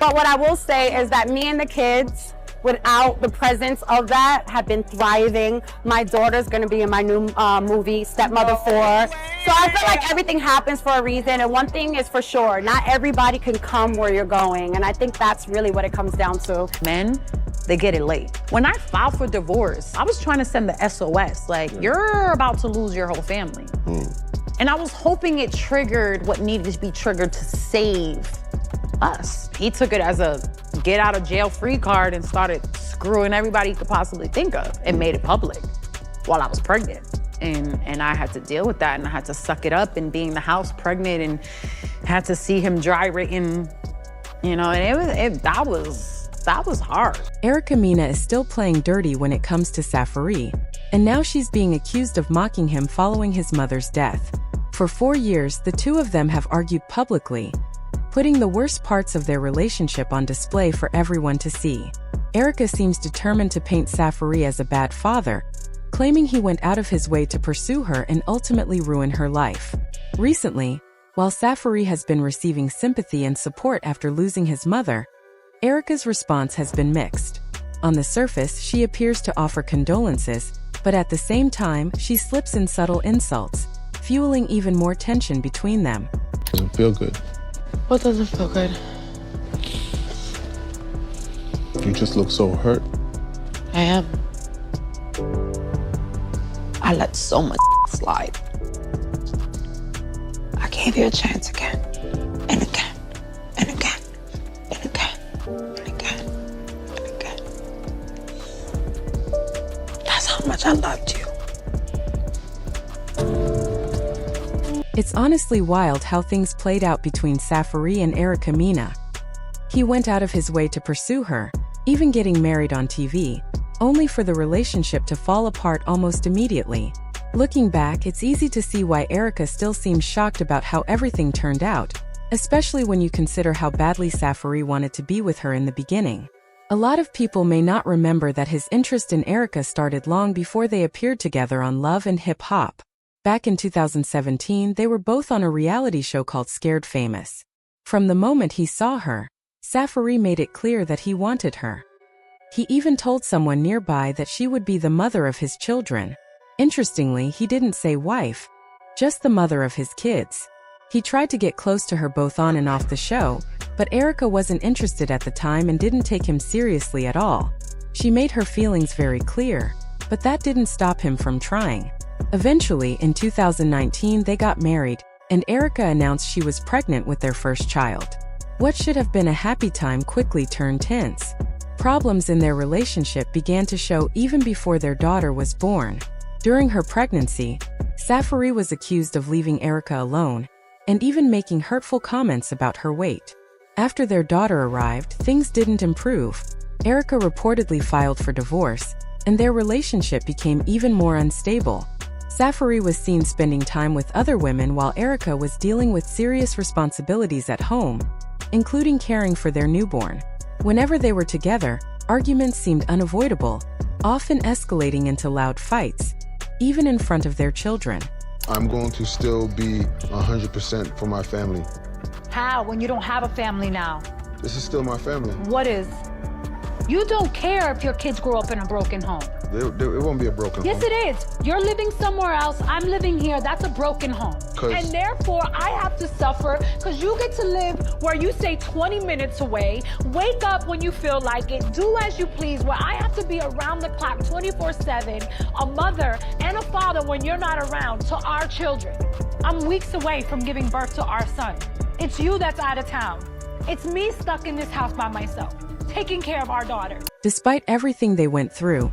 But what I will say is that me and the kids, without the presence of that, have been thriving. My daughter's gonna be in my new movie, Stepmother 4. So I feel like everything happens for a reason, and one thing is for sure, not everybody can come where you're going, and I think that's really what it comes down to. Men, they get it late. When I filed for divorce, I was trying to send the SOS, like, you're about to lose your whole family. And I was hoping it triggered what needed to be triggered to save us. He took it as a get out of jail free card and started screwing everybody he could possibly think of and made it public while I was pregnant. And I had to deal with that, and I had to suck it up and be in the house pregnant and had to see him dry-written, you know, and that was hard. Erica Mena is still playing dirty when it comes to Safari, and now she's being accused of mocking him following his mother's death. For 4 years, the two of them have argued publicly, putting the worst parts of their relationship on display for everyone to see. Erica seems determined to paint Safari as a bad father, claiming he went out of his way to pursue her and ultimately ruin her life. Recently, while Safari has been receiving sympathy and support after losing his mother, Erica's response has been mixed. On the surface, she appears to offer condolences, but at the same time, she slips in subtle insults, fueling even more tension between them. Doesn't feel good. What doesn't feel good? You just look so hurt. I am. I let so much slide. I gave you a chance again, and again, and again, and again, and again, and again. That's how much I loved you. It's honestly wild how things played out between Safari and Erica Mena. He went out of his way to pursue her, even getting married on TV, only for the relationship to fall apart almost immediately. Looking back, it's easy to see why Erica still seems shocked about how everything turned out, especially when you consider how badly Safari wanted to be with her in the beginning. A lot of people may not remember that his interest in Erica started long before they appeared together on Love and Hip Hop. Back in 2017, they were both on a reality show called Scared Famous. From the moment he saw her, Safari made it clear that he wanted her. He even told someone nearby that she would be the mother of his children. Interestingly, he didn't say wife, just the mother of his kids. He tried to get close to her both on and off the show, but Erica wasn't interested at the time and didn't take him seriously at all. She made her feelings very clear, but that didn't stop him from trying. Eventually, in 2019, they got married, and Erica announced she was pregnant with their first child. What should have been a happy time quickly turned tense. Problems in their relationship began to show even before their daughter was born. During her pregnancy, Safari was accused of leaving Erica alone, and even making hurtful comments about her weight. After their daughter arrived, things didn't improve. Erica reportedly filed for divorce, and their relationship became even more unstable. Safari was seen spending time with other women while Erica was dealing with serious responsibilities at home, including caring for their newborn. Whenever they were together, arguments seemed unavoidable, often escalating into loud fights, even in front of their children. I'm going to still be 100% for my family. How, when you don't have a family now? This is still my family. What is? You don't care if your kids grow up in a broken home. It won't be a broken home. Yes, it is. You're living somewhere else. I'm living here. That's a broken home. And therefore, I have to suffer because you get to live where you say 20 minutes away, wake up when you feel like it, do as you please, where I have to be around the clock 24/7, a mother and a father when you're not around to our children. I'm weeks away from giving birth to our son. It's you that's out of town. It's me stuck in this house by myself, taking care of our daughter. Despite everything they went through,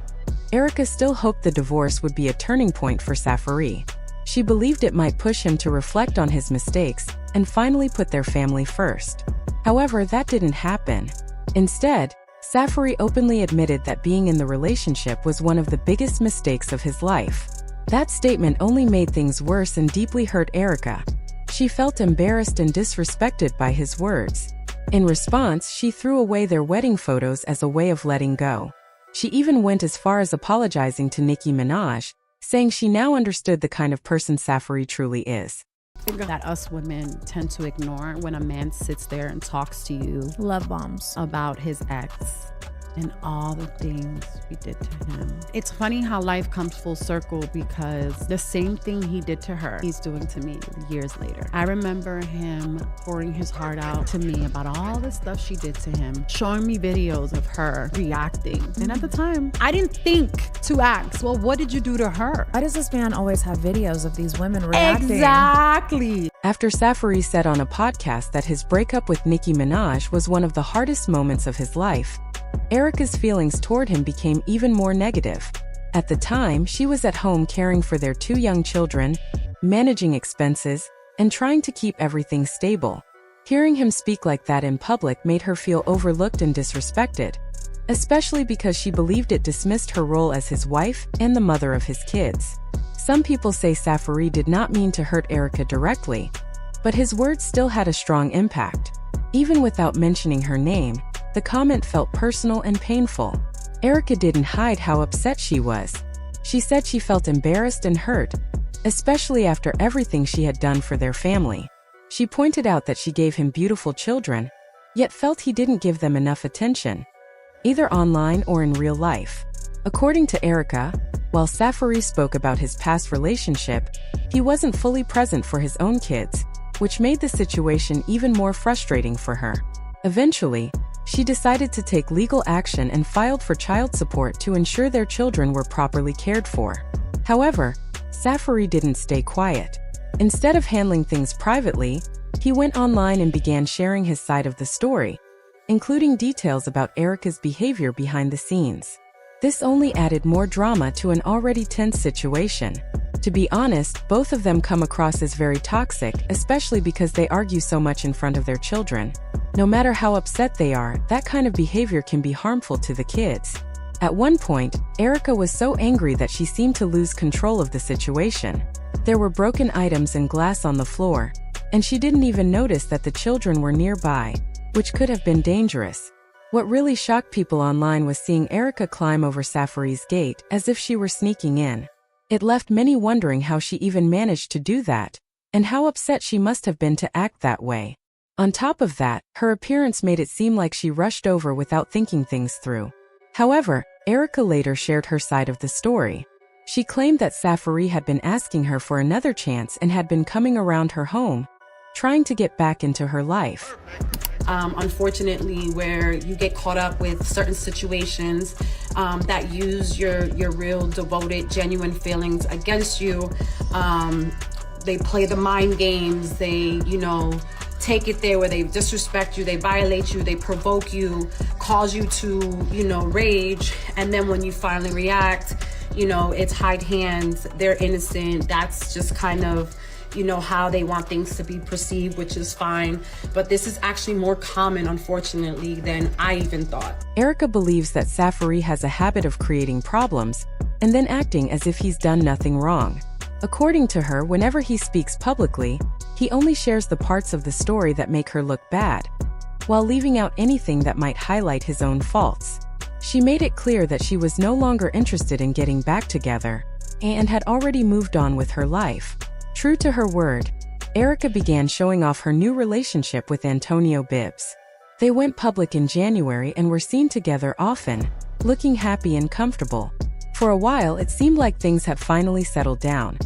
Erica still hoped the divorce would be a turning point for Safari. She believed it might push him to reflect on his mistakes and finally put their family first. However, that didn't happen. Instead, Safari openly admitted that being in the relationship was one of the biggest mistakes of his life. That statement only made things worse and deeply hurt Erica. She felt embarrassed and disrespected by his words. In response, she threw away their wedding photos as a way of letting go. She even went as far as apologizing to Nicki Minaj, saying she now understood the kind of person Safari truly is. that us women tend to ignore when a man sits there and talks to you Love bombs. about his ex and all the things we did to him. It's funny how life comes full circle, because the same thing he did to her, he's doing to me years later. I remember him pouring his heart out to me about all the stuff she did to him, showing me videos of her reacting. And at the time, I didn't think to ask, well, what did you do to her? Why does this man always have videos of these women reacting? Exactly. After Safari said on a podcast that his breakup with Nicki Minaj was one of the hardest moments of his life, Erica's feelings toward him became even more negative. At the time, she was at home caring for their 2 young children, managing expenses, and trying to keep everything stable. Hearing him speak like that in public made her feel overlooked and disrespected, especially because she believed it dismissed her role as his wife and the mother of his kids. Some people say Safari did not mean to hurt Erica directly, but his words still had a strong impact. Even without mentioning her name, the comment felt personal and painful. Erica didn't hide how upset she was. She said she felt embarrassed and hurt, especially after everything she had done for their family. She pointed out that she gave him beautiful children, yet felt he didn't give them enough attention, either online or in real life. According to Erica, while Safari spoke about his past relationship, he wasn't fully present for his own kids, which made the situation even more frustrating for her. Eventually, she decided to take legal action and filed for child support to ensure their children were properly cared for. However, Safari didn't stay quiet. Instead of handling things privately, he went online and began sharing his side of the story, including details about Erica's behavior behind the scenes. This only added more drama to an already tense situation. To be honest, both of them come across as very toxic, especially because they argue so much in front of their children. No matter how upset they are, that kind of behavior can be harmful to the kids. At one point, Erica was so angry that she seemed to lose control of the situation. There were broken items and glass on the floor, and she didn't even notice that the children were nearby, which could have been dangerous. What really shocked people online was seeing Erica climb over Safari's gate as if she were sneaking in. It left many wondering how she even managed to do that, and how upset she must have been to act that way. On top of that, her appearance made it seem like she rushed over without thinking things through. However, Erica later shared her side of the story. She claimed that Safari had been asking her for another chance and had been coming around her home, trying to get back into her life. Unfortunately, where you get caught up with certain situations that use your real, devoted, genuine feelings against you. They play the mind games. They, take it there where they disrespect you, they violate you, they provoke you, cause you to, rage. And then when you finally react, it's hide hands, they're innocent. That's just kind of, how they want things to be perceived, which is fine. But this is actually more common, unfortunately, than I even thought. Erica believes that Safari has a habit of creating problems and then acting as if he's done nothing wrong. According to her, whenever he speaks publicly, he only shares the parts of the story that make her look bad, while leaving out anything that might highlight his own faults. She made it clear that she was no longer interested in getting back together, and had already moved on with her life. True to her word, Erica began showing off her new relationship with Antonio Bibbs. They went public in January and were seen together often, looking happy and comfortable. For a while, it seemed like things had finally settled down,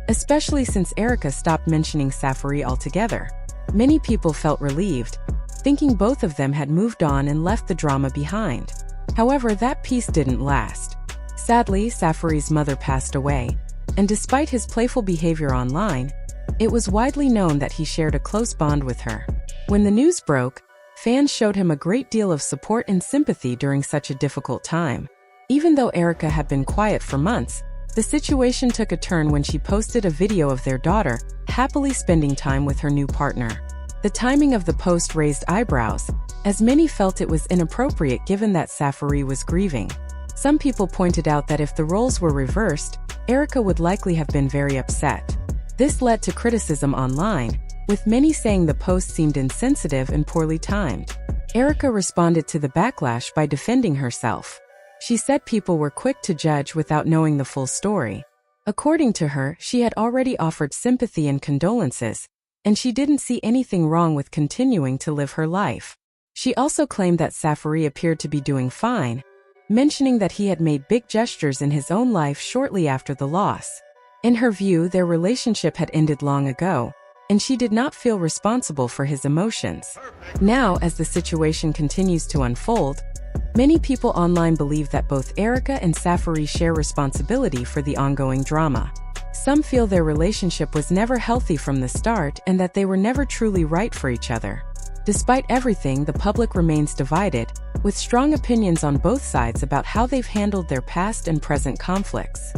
especially since Erica stopped mentioning Safari altogether. Many people felt relieved, thinking both of them had moved on and left the drama behind. However, that peace didn't last. Sadly, Safari's mother passed away, and despite his playful behavior online, it was widely known that he shared a close bond with her. When the news broke, fans showed him a great deal of support and sympathy during such a difficult time. Even though Erica had been quiet for months, the situation took a turn when she posted a video of their daughter happily spending time with her new partner. The timing of the post raised eyebrows, as many felt it was inappropriate given that Safari was grieving. Some people pointed out that if the roles were reversed, Erica would likely have been very upset. This led to criticism online, with many saying the post seemed insensitive and poorly timed. Erica responded to the backlash by defending herself. She said people were quick to judge without knowing the full story. According to her, she had already offered sympathy and condolences, and she didn't see anything wrong with continuing to live her life. She also claimed that Safari appeared to be doing fine, mentioning that he had made big gestures in his own life shortly after the loss. In her view, their relationship had ended long ago, and she did not feel responsible for his emotions. Now, as the situation continues to unfold, many people online believe that both Erica and Safari share responsibility for the ongoing drama. Some feel their relationship was never healthy from the start and that they were never truly right for each other. Despite everything, the public remains divided, with strong opinions on both sides about how they've handled their past and present conflicts.